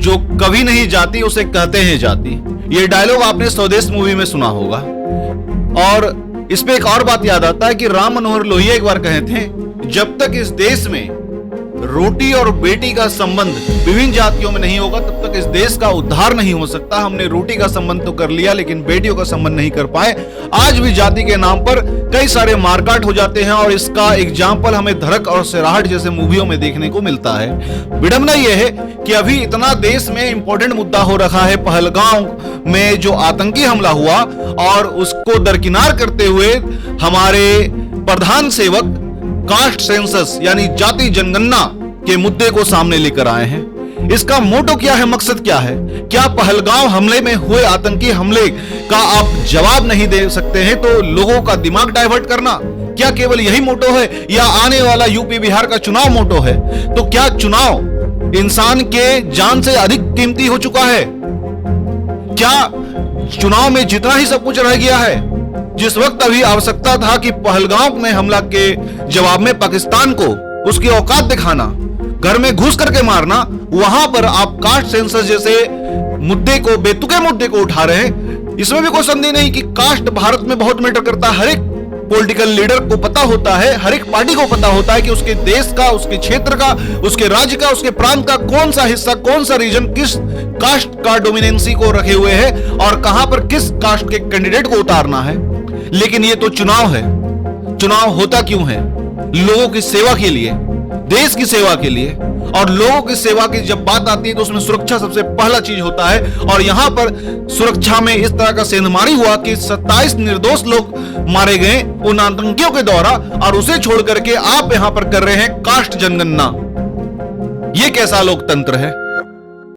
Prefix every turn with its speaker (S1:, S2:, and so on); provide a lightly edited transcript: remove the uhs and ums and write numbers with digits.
S1: जो कभी नहीं जाती उसे कहते हैं जाति। ये डायलॉग आपने स्वदेश मूवी में सुना होगा। और इस पे एक और बात याद आता है कि राम मनोहर लोहिया एक बार कहे थे, जब तक इस देश में रोटी और बेटी का संबंध विभिन्न जातियों में नहीं होगा तब तक इस देश का उद्धार नहीं हो सकता। हमने रोटी का संबंध तो कर लिया लेकिन बेटियों का संबंध नहीं कर पाए। आज भी जाति के नाम पर कई सारे मारकाट हो जाते हैं और इसका एग्जाम्पल हमें धड़क और सिराहट जैसे मूवियों में देखने को मिलता है। विडंबना यह है कि अभी इतना देश में इंपॉर्टेंट मुद्दा हो रखा है पहलगांव में जो आतंकी हमला हुआ, और उसको दरकिनार करते हुए हमारे प्रधान सेवक कास्ट सेंसस यानी जाति जनगणना के मुद्दे को सामने लेकर आए हैं। इसका मोटो क्या है, मकसद क्या है? क्या पहलगांव हमले में हुए आतंकी हमले का आप जवाब नहीं दे सकते हैं तो लोगों का दिमाग डाइवर्ट करना, क्या केवल यही मोटो है? या आने वाला यूपी बिहार का चुनाव मोटो है? तो क्या चुनाव इंसान के जान से अधिक कीमती हो चुका है? क्या चुनाव में जितना ही सब कुछ रह गया है? जिस वक्त अभी आवश्यकता था कि पहलगांव में हमला के जवाब में पाकिस्तान को उसकी औकात दिखाना, घर में घुस करके मारना, वहां पर आप कास्ट सेंसस जैसे मुद्दे को, बेतुके मुद्दे को उठा रहे हैं। इसमें भी कोई संदेह नहीं कि कास्ट भारत में बहुत मैटर करता है। हर एक पॉलिटिकल लीडर को पता होता है, हर एक पार्टी को पता होता है कि उसके देश का, उसके क्षेत्र का, उसके राज्य का, उसके प्रांत का कौन सा हिस्सा, कौन सा रीजन किस कास्ट का डोमिनेंसी को रखे हुए है और कहां पर किस कास्ट के कैंडिडेट को उतारना है। लेकिन ये तो चुनाव है। चुनाव होता क्यों है? लोगों की सेवा के लिए, देश की सेवा के लिए। और लोगों की सेवा की जब बात आती है तो उसमें सुरक्षा सबसे पहला चीज होता है। और यहां पर सुरक्षा में इस तरह का सेंधमारी हुआ कि 27 निर्दोष लोग मारे गए उन आतंकियों के द्वारा, और उसे छोड़ करके आप यहां पर कर रहे हैं कास्ट जनगणना। यह कैसा लोकतंत्र है?